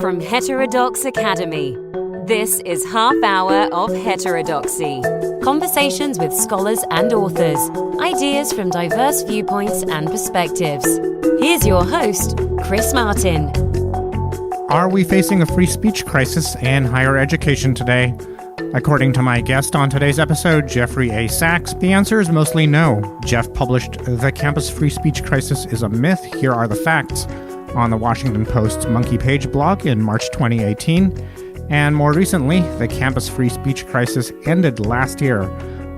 From Heterodox Academy, this is Half Hour of Heterodoxy. Conversations with scholars and authors, ideas from diverse viewpoints and perspectives. Here's your host, Chris Martin. Are we facing a free speech crisis in higher education today? According to my guest on today's episode, Jeffrey A. Sachs, the answer is mostly no. Jeff published The Campus Free Speech Crisis is a Myth. Here are the facts on the Washington Post's Monkey Page blog in March 2018. And more recently, the Campus Free Speech Crisis ended last year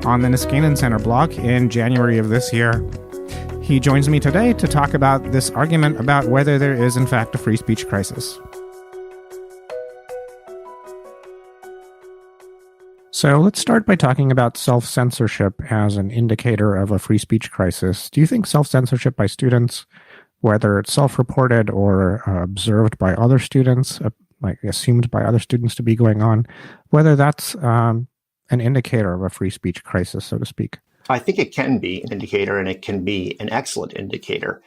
on the Niskanen Center blog in January of this year. He joins me today to talk about this argument about whether there is, in fact, a free speech crisis. So let's start by talking about self-censorship as an indicator of a free speech crisis. Do you think self-censorship by students, whether it's self-reported or observed by other students, like assumed by other students to be going on, whether that's an indicator of a free speech crisis, so to speak? I think it can be an indicator, and it can be an excellent indicator.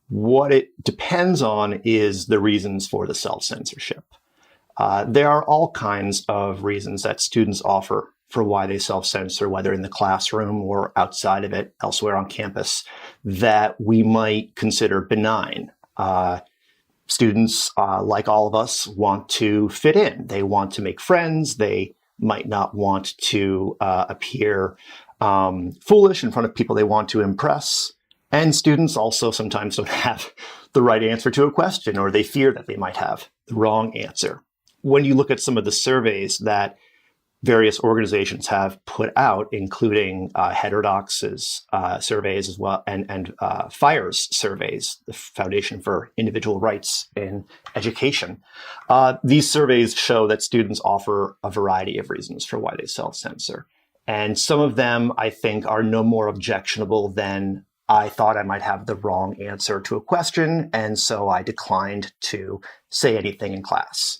What it depends on is the reasons for the self-censorship. There are all kinds of reasons that students offer for why they self-censor, whether in the classroom or outside of it, elsewhere on campus, that we might consider benign. Students, like all of us, want to fit in. They want to make friends. They might not want to appear foolish in front of people they want to impress. And students also sometimes don't have the right answer to a question, or they fear that they might have the wrong answer. When you look at some of the surveys that various organizations have put out, including Heterodox's surveys as well, and FIRE's surveys, the Foundation for Individual Rights in Education, these surveys show that students offer a variety of reasons for why they self-censor. And some of them, I think, are no more objectionable than I thought I might have the wrong answer to a question, and so I declined to say anything in class.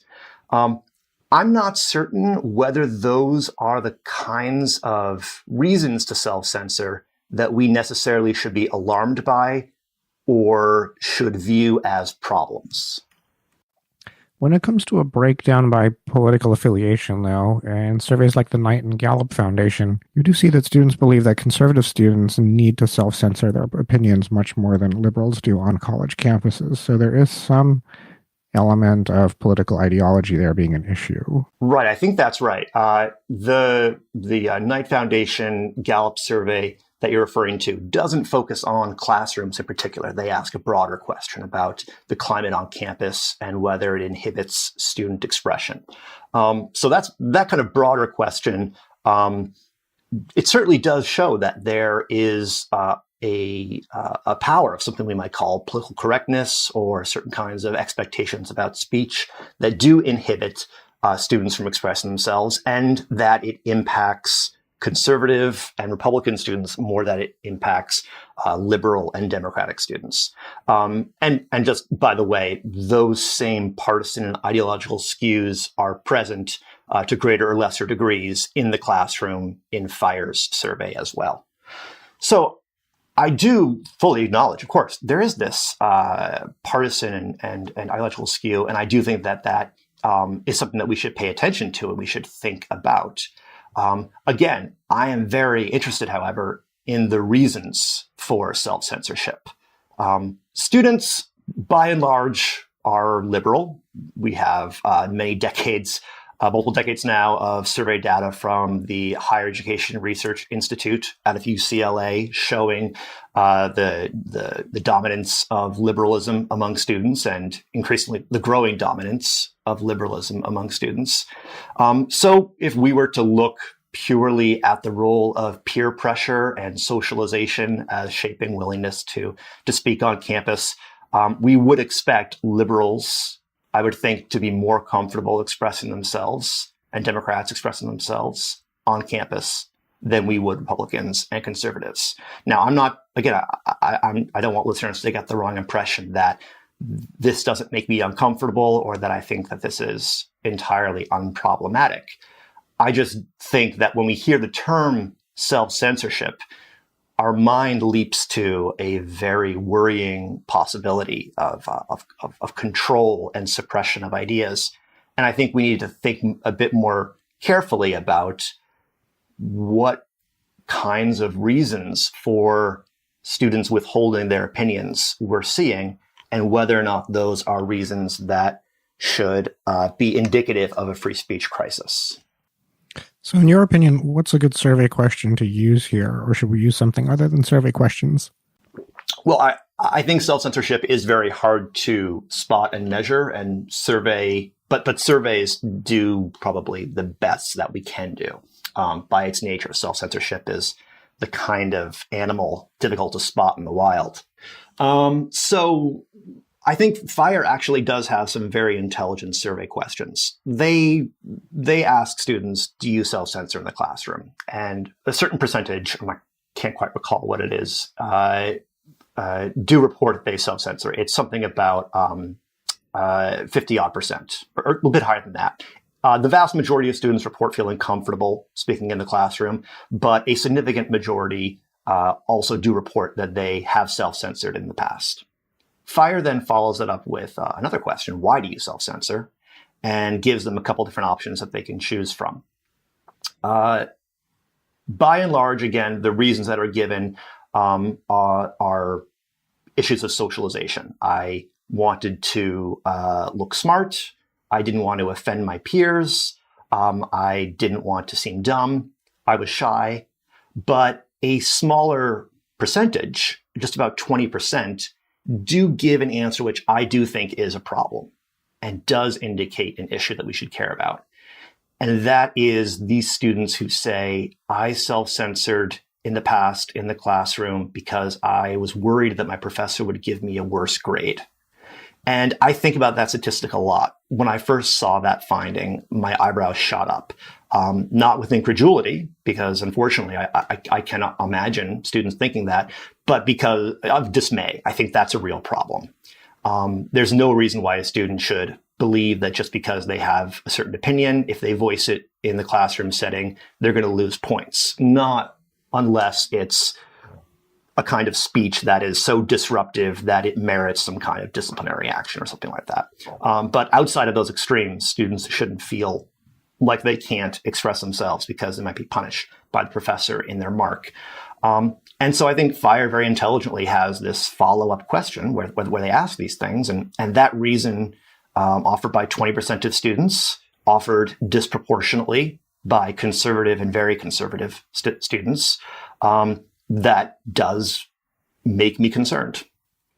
I'm not certain whether those are the kinds of reasons to self-censor that we necessarily should be alarmed by or should view as problems. When it comes to a breakdown by political affiliation, though, and surveys like the Knight and Gallup Foundation, you do see that students believe that conservative students need to self-censor their opinions much more than liberals do on college campuses. So there is some element of political ideology there being an issue. Right, I think that's right. The Knight Foundation Gallup survey that you're referring to doesn't focus on classrooms in particular. They ask a broader question about the climate on campus and whether it inhibits student expression. So that kind of broader question. It certainly does show that there is a power of something we might call political correctness or certain kinds of expectations about speech that do inhibit students from expressing themselves, and that it impacts conservative and Republican students more than it impacts liberal and Democratic students. And just by the way, those same partisan and ideological skews are present to greater or lesser degrees in the classroom in FIRE's survey as well. So I do fully acknowledge, of course, there is this partisan and ideological skew, and I do think that is something that we should pay attention to and we should think about. Again, I am very interested, however, in the reasons for self-censorship. Students, by and large, are liberal. We have many decades, multiple decades now of survey data from the Higher Education Research Institute out of UCLA showing the dominance of liberalism among students and increasingly the growing dominance of liberalism among students. So if we were to look purely at the role of peer pressure and socialization as shaping willingness to speak on campus, we would expect liberals, I would think, to be more comfortable expressing themselves and Democrats expressing themselves on campus than we would Republicans and conservatives. Now, I'm not, again, I don't want listeners to get the wrong impression that this doesn't make me uncomfortable or that I think that this is entirely unproblematic. I just think that when we hear the term self-censorship, our mind leaps to a very worrying possibility of control and suppression of ideas. And I think we need to think a bit more carefully about what kinds of reasons for students withholding their opinions we're seeing, and whether or not those are reasons that should be indicative of a free speech crisis. So in your opinion, what's a good survey question to use here? Or should we use something other than survey questions? Well, I think self-censorship is very hard to spot and measure, and but surveys do probably the best that we can do. By its nature, self-censorship is the kind of animal difficult to spot in the wild. So I think FIRE actually does have some very intelligent survey questions. They ask students, do you self-censor in the classroom? And a certain percentage, I can't quite recall what it is, do report that they self-censor. It's something about 50-odd%, or a little bit higher than that. The vast majority of students report feeling comfortable speaking in the classroom, but a significant majority also do report that they have self-censored in the past. FIRE then follows it up with another question: why do you self-censor? And gives them a couple different options that they can choose from. By and large, again, the reasons that are given are issues of socialization. I wanted to look smart. I didn't want to offend my peers. I didn't want to seem dumb. I was shy. But a smaller percentage, just about 20%, do give an answer which I do think is a problem and does indicate an issue that we should care about. And that is these students who say, I self-censored in the past in the classroom because I was worried that my professor would give me a worse grade. And I think about that statistic a lot. When I first saw that finding, my eyebrows shot up. Not with incredulity, because unfortunately, I cannot imagine students thinking that, but because of dismay. I think that's a real problem. There's no reason why a student should believe that just because they have a certain opinion, if they voice it in the classroom setting, they're going to lose points. Not unless it's a kind of speech that is so disruptive that it merits some kind of disciplinary action or something like that. But outside of those extremes, students shouldn't feel like they can't express themselves because they might be punished by the professor in their mark. And so I think FIRE very intelligently has this follow-up question where they ask these things, and that reason offered by 20% of students, offered disproportionately by conservative and very conservative students, that does make me concerned.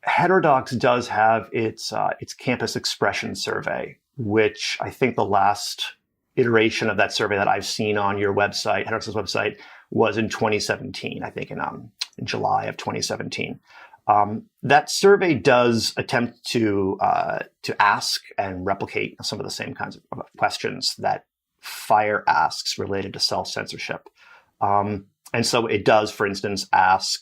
Heterodox does have its campus expression survey, which I think the last iteration of that survey that I've seen on your website, Heterodox's website, was in 2017, I think in July of 2017. That survey does attempt to ask and replicate some of the same kinds of questions that FIRE asks related to self-censorship. And so it does, for instance, ask,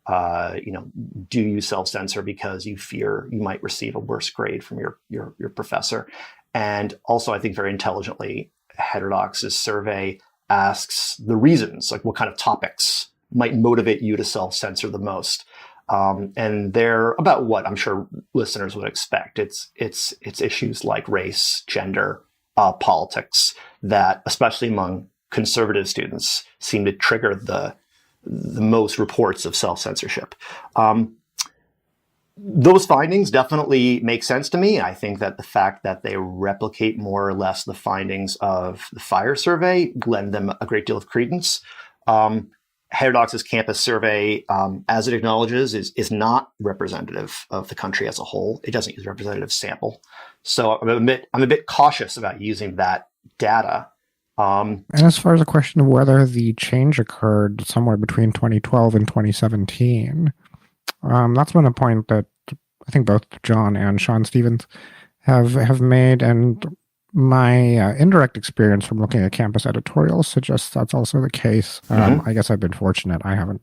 do you self-censor because you fear you might receive a worse grade from your professor? And also, I think very intelligently, Heterodox's survey asks the reasons, like what kind of topics might motivate you to self-censor the most. And they're about what I'm sure listeners would expect. It's issues like race, gender, politics that, especially among conservative students, seem to trigger the most reports of self-censorship. Those findings definitely make sense to me. I think that the fact that they replicate more or less the findings of the FIRE survey lend them a great deal of credence. Heterodox's campus survey, as it acknowledges, is not representative of the country as a whole. It doesn't use a representative sample. So I'm a bit cautious about using that data. And as far as the question of whether the change occurred somewhere between 2012 and 2017, that's been a point that I think both John and Sean Stevens have made, and my indirect experience from looking at campus editorials suggests that's also the case. I guess I've been fortunate. I haven't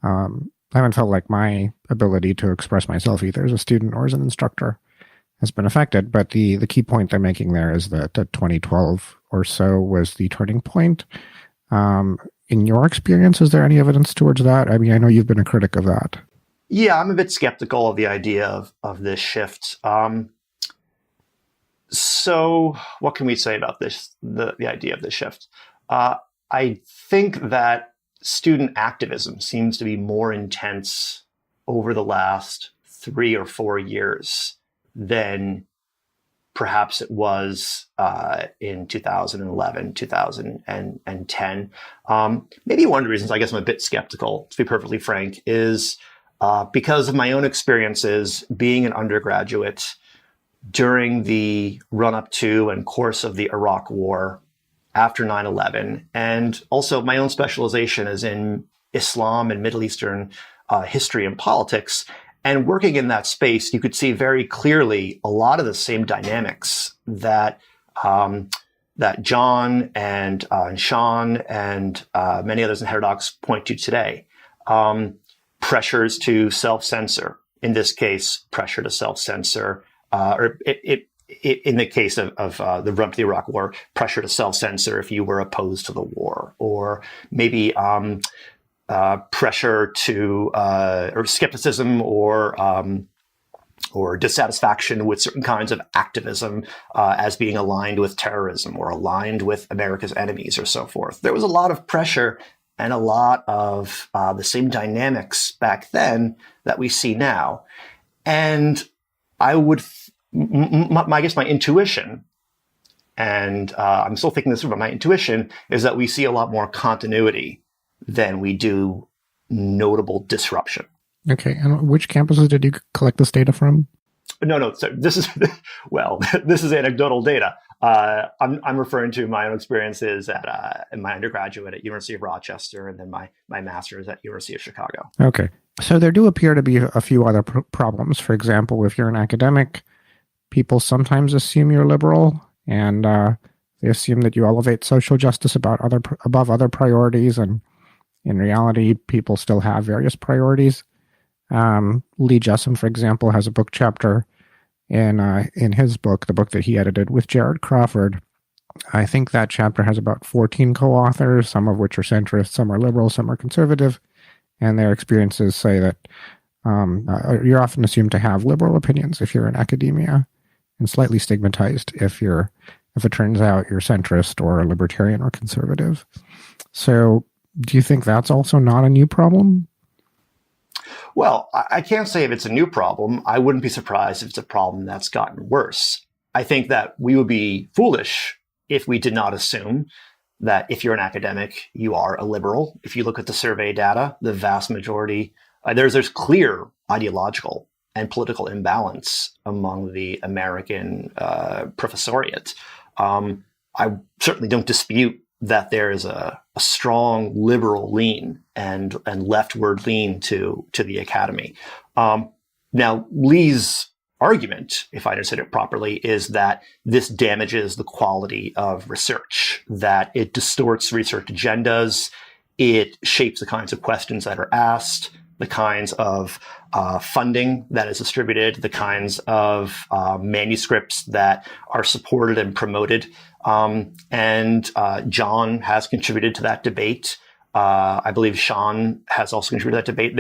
felt like my ability to express myself either as a student or as an instructor has been affected. But the key point they're making there is that 2012 or so was the turning point. In your experience, is there any evidence towards that? I mean, I know you've been a critic of that. Yeah, I'm a bit skeptical of the idea of this shift. So what can we say about this, the idea of this shift? I think that student activism seems to be more intense over the last 3 or 4 years than perhaps it was in 2011, 2010. Maybe one of the reasons I guess I'm a bit skeptical, to be perfectly frank, is because of my own experiences being an undergraduate during the run-up to and course of the Iraq War, after 9/11, and also my own specialization is in Islam and Middle Eastern history and politics. And working in that space, you could see very clearly a lot of the same dynamics that that John and Sean and many others in heterodox point to today. Pressures to self-censor. In this case, pressure to self-censor, in the case of the run to the Iraq War, pressure to self-censor if you were opposed to the war, or maybe pressure to or skepticism or dissatisfaction with certain kinds of activism as being aligned with terrorism or aligned with America's enemies or so forth. There was a lot of pressure and a lot of the same dynamics back then that we see now. And I would, I guess my intuition, and I'm still thinking this through, but my intuition is that we see a lot more continuity than we do notable disruption. Okay, and which campuses did you collect this data from? No. So this is, well, this is anecdotal data. I'm referring to my own experiences in my undergraduate at University of Rochester, and then my master's at University of Chicago. Okay, so there do appear to be a few other problems. For example, if you're an academic, people sometimes assume you're liberal, and they assume that you elevate social justice above other priorities, and in reality, people still have various priorities. Lee Jessam, for example, has a book chapter in his book, the book that he edited with Jared Crawford. I think that chapter has about 14 co-authors, some of which are centrist, some are liberal, some are conservative, and their experiences say that you're often assumed to have liberal opinions if you're in academia, and slightly stigmatized if it turns out you're centrist or libertarian or conservative. So do you think that's also not a new problem? Well, I can't say if it's a new problem. I wouldn't be surprised if it's a problem that's gotten worse. I think that we would be foolish if we did not assume that if you're an academic, you are a liberal. If you look at the survey data, the vast majority, there's clear ideological and political imbalance among the American professoriate. I certainly don't dispute that there is a strong liberal lean and leftward lean to the academy. Now, Lee's argument, if I understood it properly, is that this damages the quality of research, that it distorts research agendas, it shapes the kinds of questions that are asked, the kinds of funding that is distributed, the kinds of manuscripts that are supported and promoted. And John has contributed to that debate. I believe Sean has also contributed to that debate.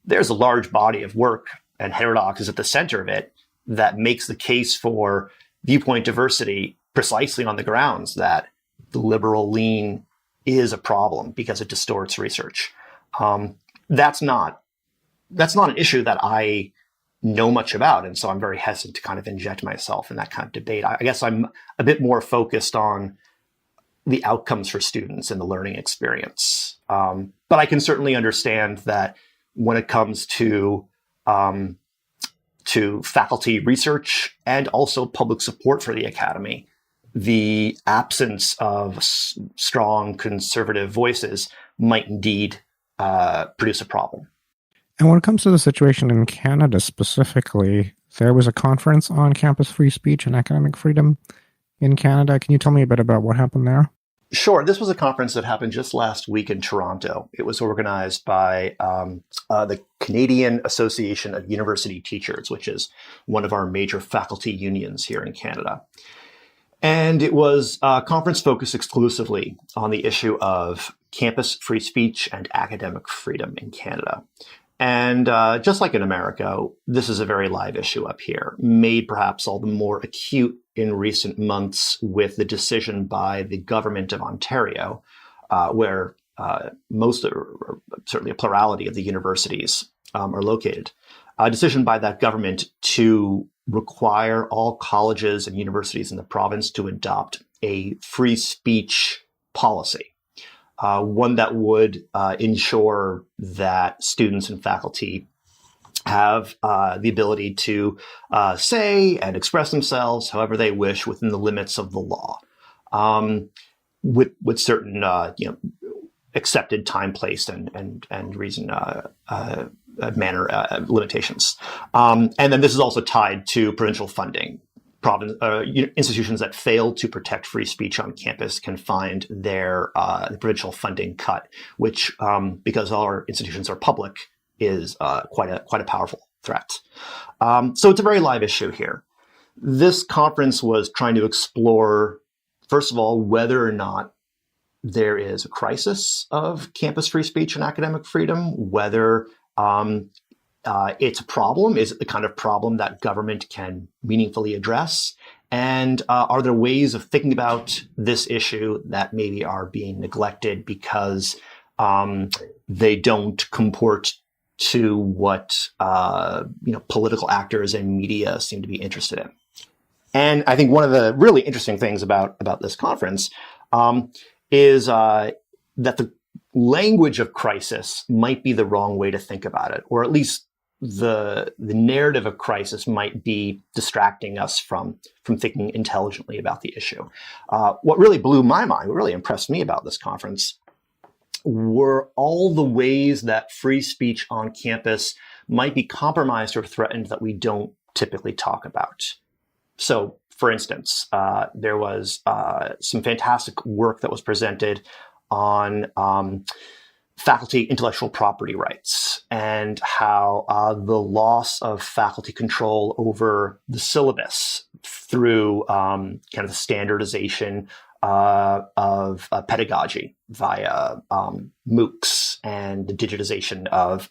There's a large body of work, and heterodox is at the center of it, that makes the case for viewpoint diversity precisely on the grounds that the liberal lean is a problem because it distorts research. That's not an issue that I know much about, and so I'm very hesitant to kind of inject myself in that kind of debate. I guess I'm a bit more focused on the outcomes for students and the learning experience. But I can certainly understand that when it comes to faculty research and also public support for the academy, the absence of strong conservative voices might indeed produce a problem. And when it comes to the situation in Canada specifically, there was a conference on campus free speech and academic freedom in Canada. Can you tell me a bit about what happened there? Sure. This was a conference that happened just last week in Toronto. It was organized by the Canadian Association of University Teachers, which is one of our major faculty unions here in Canada. And it was a conference focused exclusively on the issue of campus free speech and academic freedom in Canada. And just like in America, this is a very live issue up here, made perhaps all the more acute in recent months with the decision by the government of Ontario, where most, or certainly a plurality of the universities are located. A decision by that government to require all colleges and universities in the province to adopt a free speech policy. One that would ensure that students and faculty have the ability to say and express themselves however they wish within the limits of the law, with certain accepted time, place, and reason manner limitations. And then this is also tied to provincial funding. Institutions that fail to protect free speech on campus can find their provincial funding cut, which, because all our institutions are public, is quite a powerful threat. So it's a very live issue here. This conference was trying to explore, first of all, whether or not there is a crisis of campus free speech and academic freedom, whether it's a problem. Is it the kind of problem that government can meaningfully address? And are there ways of thinking about this issue that maybe are being neglected because they don't comport to what political actors and media seem to be interested in? And I think one of the really interesting things about this conference is that the language of crisis might be the wrong way to think about it, or at least the narrative of crisis might be distracting us from thinking intelligently about the issue. What really blew my mind, what really impressed me about this conference, were all the ways that free speech on campus might be compromised or threatened that we don't typically talk about. So, for instance, there was some fantastic work that was presented on faculty intellectual property rights and how the loss of faculty control over the syllabus through kind of the standardization of pedagogy via MOOCs and the digitization of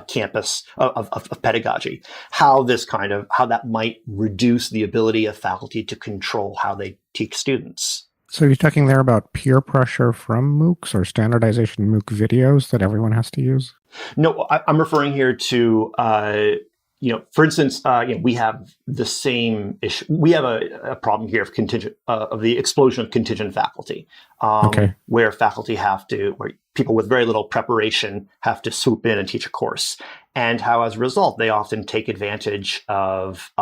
campus of pedagogy, how that might reduce the ability of faculty to control how they teach students. So you're talking there about peer pressure from MOOCs or standardization MOOC videos that everyone has to use? No, I'm referring here to, for instance, we have the same issue. We have a problem here of the explosion of contingent faculty, where faculty where people with very little preparation have to swoop in and teach a course, and how as a result they often take advantage of,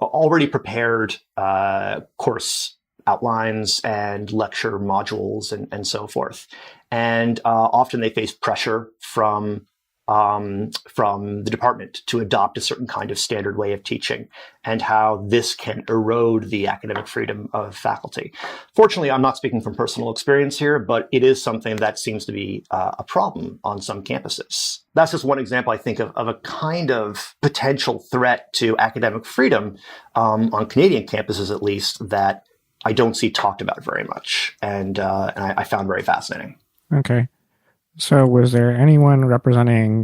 already prepared course outlines and lecture modules and so forth. And often they face pressure from the department to adopt a certain kind of standard way of teaching, and how this can erode the academic freedom of faculty. Fortunately, I'm not speaking from personal experience here, but it is something that seems to be a problem on some campuses. That's just one example, I think, of a kind of potential threat to academic freedom on Canadian campuses, at least, that I don't see talked about very much, and I found very fascinating. Okay. So was there anyone representing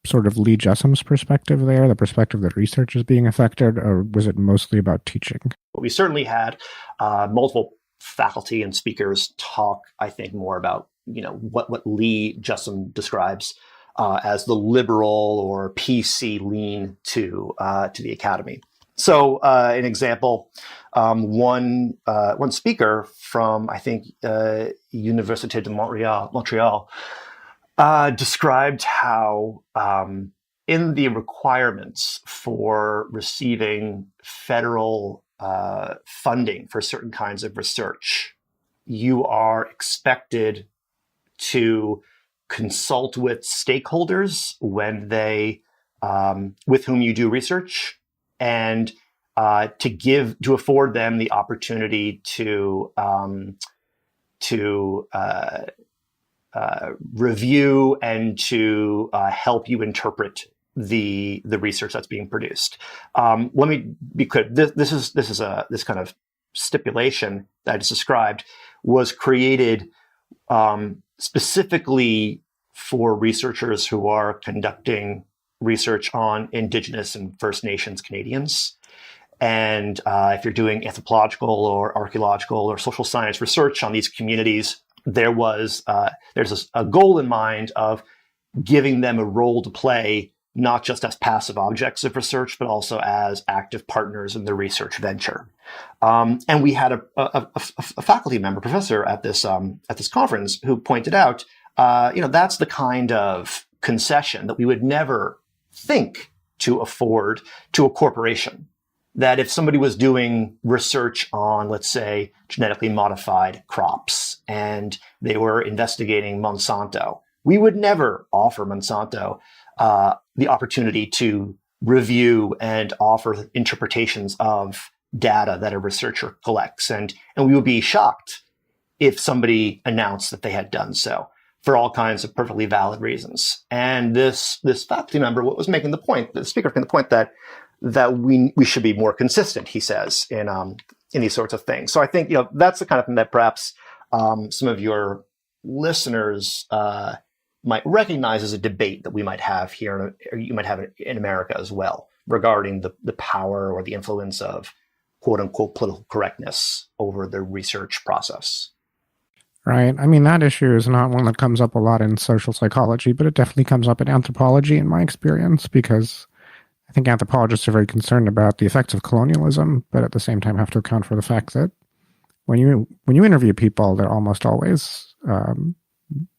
sort of Lee Jessum's perspective there, the perspective that research is being affected, or was it mostly about teaching? We certainly had multiple faculty and speakers talk, I think, more about what Lee Jessum describes as the liberal or PC lean to the academy. So an example, one speaker from, I think, Université de Montréal, described how in the requirements for receiving federal funding for certain kinds of research, you are expected to consult with stakeholders when with whom you do research, and to afford them the opportunity to review and to help you interpret the research that's being produced. Let me be clear. This kind of stipulation that I just described was created specifically for researchers who are conducting research on Indigenous and First Nations Canadians. And if you're doing anthropological or archaeological or social science research on these communities, there's a goal in mind of giving them a role to play, not just as passive objects of research, but also as active partners in the research venture. And we had a faculty member, professor at this conference, who pointed out, that's the kind of concession that we would never think to afford to a corporation. That if somebody was doing research on, let's say, genetically modified crops, and they were investigating Monsanto, we would never offer Monsanto the opportunity to review and offer interpretations of data that a researcher collects. And we would be shocked if somebody announced that they had done so for all kinds of perfectly valid reasons. And this faculty member was making the point, the speaker making the point that we should be more consistent, he says, in these sorts of things. So I think, that's the kind of thing that perhaps some of your listeners might recognize as a debate that we might have here, or you might have in America as well, regarding the power or the influence of quote unquote political correctness over the research process. Right. I mean, that issue is not one that comes up a lot in social psychology, but it definitely comes up in anthropology in my experience, because I think anthropologists are very concerned about the effects of colonialism, but at the same time have to account for the fact that when you interview people, they're almost always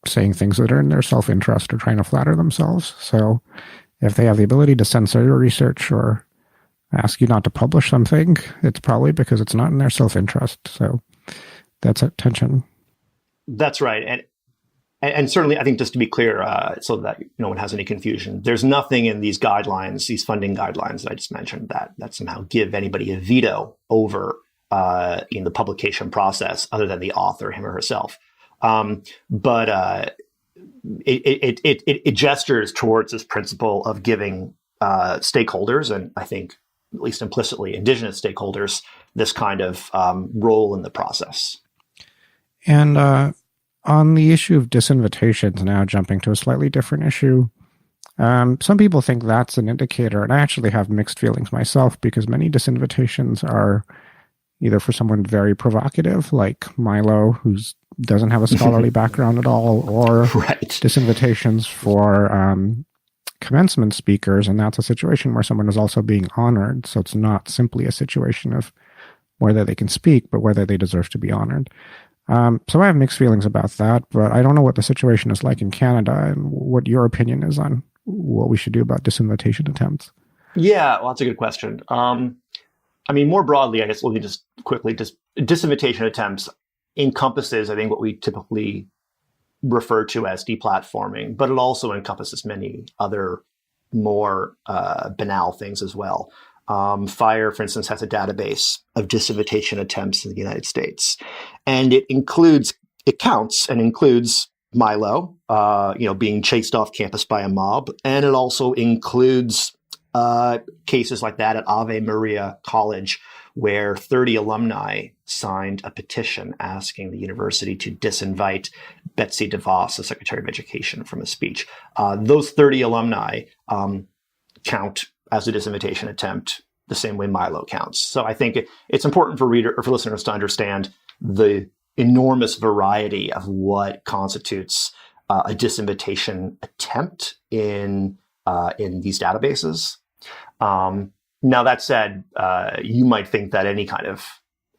saying things that are in their self-interest or trying to flatter themselves. So if they have the ability to censor your research or ask you not to publish something, it's probably because it's not in their self-interest. So that's a tension. That's right. And certainly, I think, just to be clear, so that no one has any confusion, there's nothing in these guidelines, these funding guidelines that I just mentioned, that somehow give anybody a veto over in the publication process, other than the author, him or herself. But it gestures towards this principle of giving stakeholders, and I think at least implicitly Indigenous stakeholders, this kind of role in the process. And on the issue of disinvitations, now jumping to a slightly different issue, some people think that's an indicator, and I actually have mixed feelings myself, because many disinvitations are either for someone very provocative, like Milo, who doesn't have a scholarly background at all, or disinvitations for commencement speakers, and that's a situation where someone is also being honored, so it's not simply a situation of whether they can speak, but whether they deserve to be honored. So I have mixed feelings about that, but I don't know what the situation is like in Canada and what your opinion is on what we should do about disinvitation attempts. Yeah, well, that's a good question. I mean, more broadly, I guess let me just quickly, disinvitation attempts encompasses, I think, what we typically refer to as deplatforming, but it also encompasses many other more banal things as well. FIRE, for instance, has a database of disinvitation attempts in the United States, and it counts and includes Milo, being chased off campus by a mob, and it also includes cases like that at Ave Maria College, where 30 alumni signed a petition asking the university to disinvite Betsy DeVos, the Secretary of Education, from a speech. Those 30 alumni count as a disinvitation attempt the same way Milo counts. So I think it's important for listeners to understand the enormous variety of what constitutes a disinvitation attempt in these databases. Now, that said, you might think that any kind of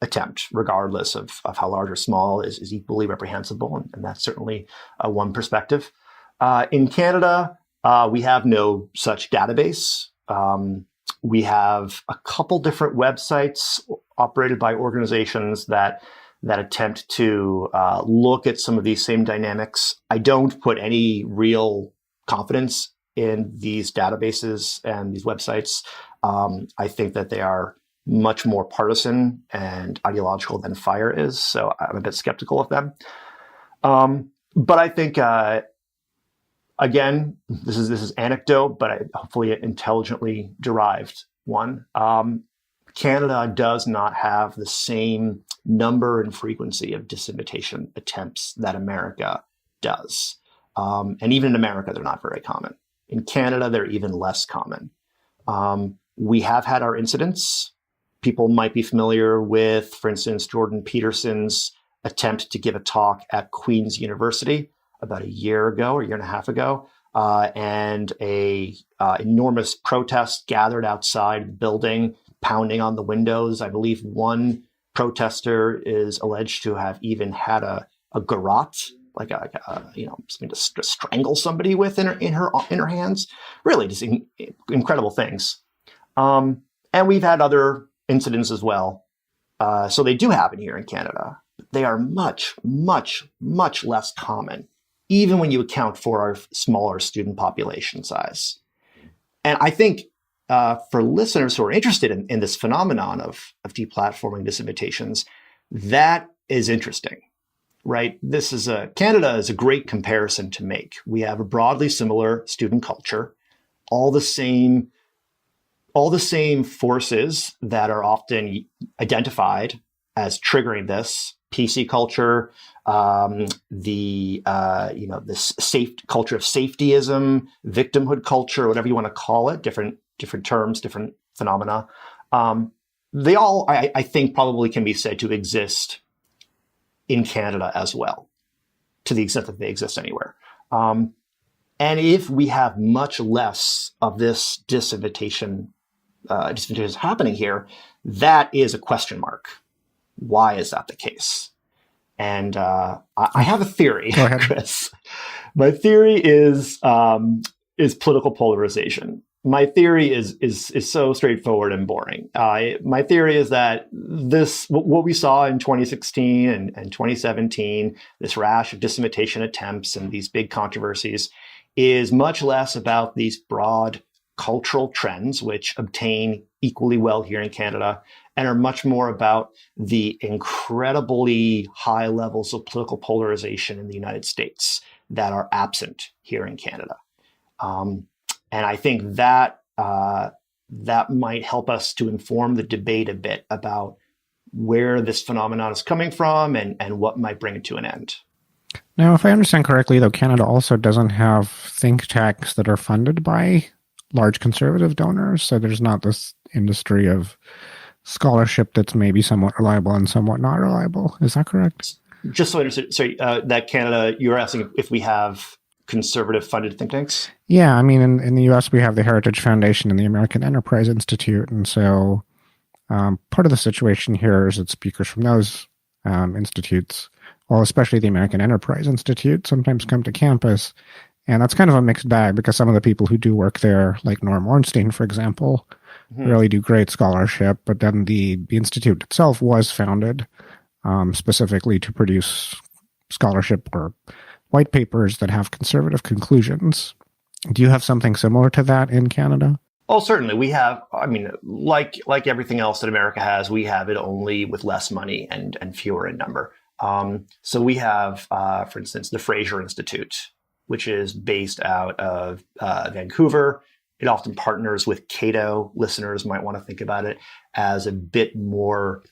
attempt, regardless of how large or small, is equally reprehensible, and that's certainly one perspective. In Canada, we have no such database. We have a couple different websites operated by organizations that attempt to look at some of these same dynamics. I don't put any real confidence in these databases and these websites. I think that they are much more partisan and ideological than FIRE is, so I'm a bit skeptical of them. But I think Again, this is anecdote, but hopefully intelligently derived one. Canada does not have the same number and frequency of disinvitation attempts that America does. And even in America, they're not very common. In Canada, they're even less common. We have had our incidents. People might be familiar with, for instance, Jordan Peterson's attempt to give a talk at Queen's University about a year and a half ago, and a enormous protest gathered outside the building, pounding on the windows. I believe one protester is alleged to have even had a garrote, like something to strangle somebody with in her hands. Really, just incredible things. And we've had other incidents as well. So they do happen here in Canada. They are much, much, much less common, even when you account for our smaller student population size. And I think for listeners who are interested in this phenomenon of deplatforming disinvitations, that is interesting, right? Canada is a great comparison to make. We have a broadly similar student culture, all the same forces that are often identified as triggering this: PC culture, the safe culture of safetyism, victimhood culture, whatever you want to call it, different terms, different phenomena. They all, I think, probably can be said to exist in Canada as well, to the extent that they exist anywhere. And if we have much less of this disinvitation happening here, that is a question mark. Why is that the case? And I have a theory, Chris. My theory is political polarization. My theory is so straightforward and boring. My theory is that what we saw in 2016 and 2017, this rash of disinvitation attempts and these big controversies, is much less about these broad cultural trends, which obtain equally well here in Canada, and are much more about the incredibly high levels of political polarization in the United States that are absent here in Canada. And I think that might help us to inform the debate a bit about where this phenomenon is coming from and what might bring it to an end. Now, if I understand correctly, though, Canada also doesn't have think tanks that are funded by large conservative donors, so there's not this industry of scholarship that's maybe somewhat reliable and somewhat not reliable. Is that correct? Just so I understand, sorry, that Canada, you're asking if we have conservative funded think tanks? Yeah, I mean, in the U.S., we have the Heritage Foundation and the American Enterprise Institute, and so part of the situation here is that speakers from those institutes, well, especially the American Enterprise Institute, sometimes come to campus. And that's kind of a mixed bag because some of the people who do work there, like Norm Ornstein, for example, really do great scholarship. But then the institute itself was founded specifically to produce scholarship or white papers that have conservative conclusions. Do you have something similar to that in Canada? Oh, certainly. We have, I mean, like everything else that America has, we have it only with less money and fewer in number. So we have, for instance, the Fraser Institute, which is based out of Vancouver. It often partners with Cato. Listeners might want to think about it as a bit more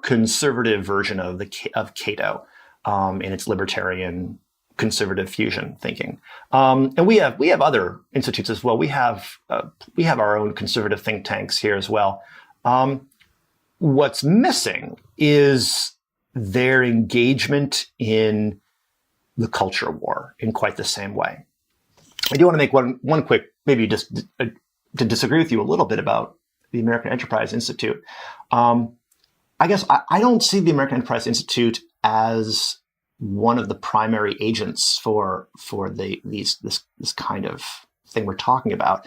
conservative version of Cato in its libertarian conservative fusion thinking. And we have other institutes as well. We have our own conservative think tanks here as well. What's missing is their engagement in the culture war in quite the same way. I do want to make one quick, maybe just to disagree with you a little bit about the American Enterprise Institute. I guess I don't see the American Enterprise Institute as one of the primary agents for this kind of thing we're talking about.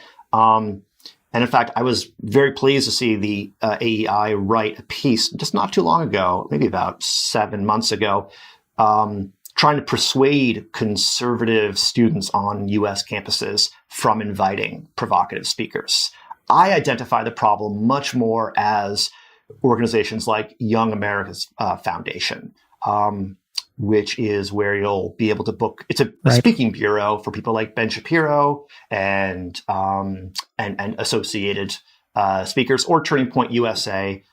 And in fact, I was very pleased to see the AEI write a piece just not too long ago, maybe about 7 months ago, trying to persuade conservative students on U.S. campuses from inviting provocative speakers. I identify the problem much more as organizations like Young America's Foundation, which is where you'll be able to book. It's a Right. speaking bureau for people like Ben Shapiro and associated speakers, or Turning Point USA,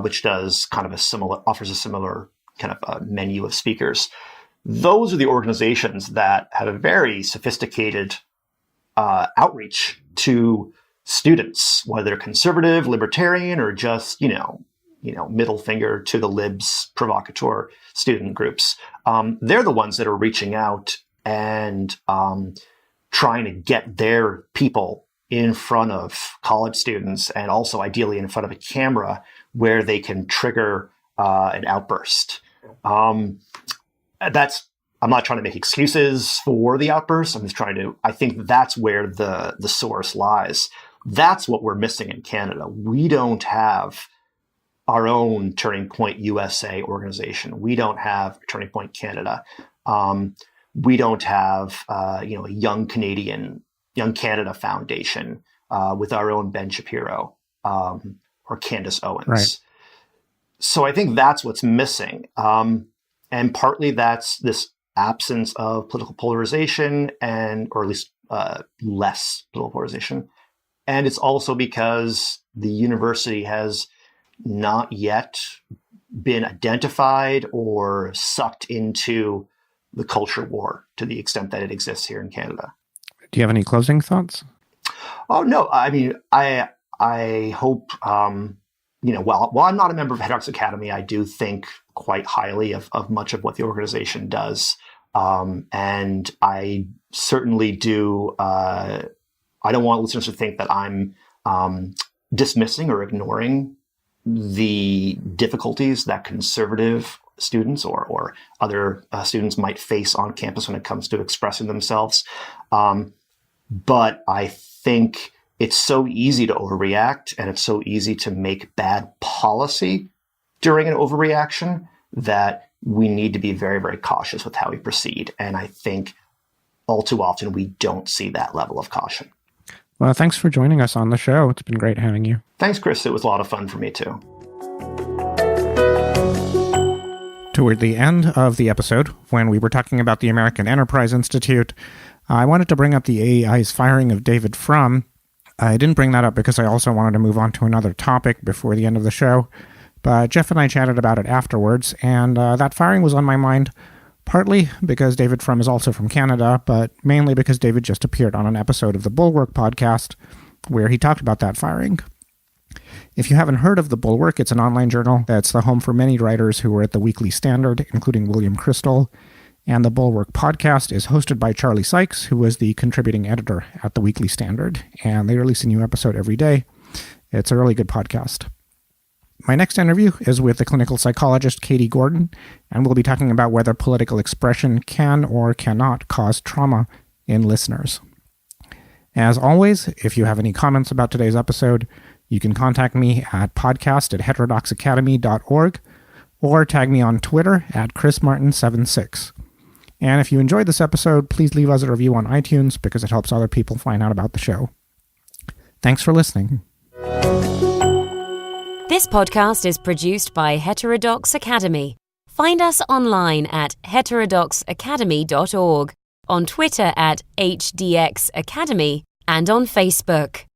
which does kind of offers a similar kind of menu of speakers. Those are the organizations that have a very sophisticated outreach to students, whether they're conservative, libertarian, or just middle finger to the libs provocateur student groups. They're the ones that are reaching out and trying to get their people in front of college students, and also ideally in front of a camera where they can trigger an outburst. I'm not trying to make excuses for the outburst. I think that's where the source lies. That's what we're missing in Canada. We don't have our own Turning Point USA organization. We don't have Turning Point Canada. We don't have a Young Canada Foundation with our own Ben Shapiro or Candace Owens. Right. So I think that's what's missing. And partly that's this absence of political polarization, or at least less political polarization. And it's also because the university has not yet been identified or sucked into the culture war to the extent that it exists here in Canada. Do you have any closing thoughts? Oh, no. I mean, I hope, while I'm not a member of Heterodox Academy, I do think quite highly of much of what the organization does. And I certainly do. I don't want listeners to think that I'm dismissing or ignoring the difficulties that conservative students or other students might face on campus when it comes to expressing themselves. But I think it's so easy to overreact, and it's so easy to make bad policy during an overreaction that we need to be very, very cautious with how we proceed. And I think all too often we don't see that level of caution. Well, thanks for joining us on the show. It's been great having you. Thanks, Chris. It was a lot of fun for me, too. Toward the end of the episode, when we were talking about the American Enterprise Institute, I wanted to bring up the AEI's firing of David Frum. I didn't bring that up because I also wanted to move on to another topic before the end of the show, but Jeff and I chatted about it afterwards, and that firing was on my mind, partly because David Frum is also from Canada, but mainly because David just appeared on an episode of the Bulwark podcast where he talked about that firing. If you haven't heard of the Bulwark, it's an online journal that's the home for many writers who were at the Weekly Standard, including William Crystal, and the Bulwark podcast is hosted by Charlie Sachs, who was the contributing editor at the Weekly Standard, and they release a new episode every day. It's a really good podcast. My next interview is with the clinical psychologist Katie Gordon, and we'll be talking about whether political expression can or cannot cause trauma in listeners. As always, if you have any comments about today's episode, you can contact me at podcast@heterodoxacademy.org or tag me on Twitter at chrismartin76. And if you enjoyed this episode, please leave us a review on iTunes because it helps other people find out about the show. Thanks for listening. This podcast is produced by Heterodox Academy. Find us online at heterodoxacademy.org, on Twitter at HDX Academy, and on Facebook.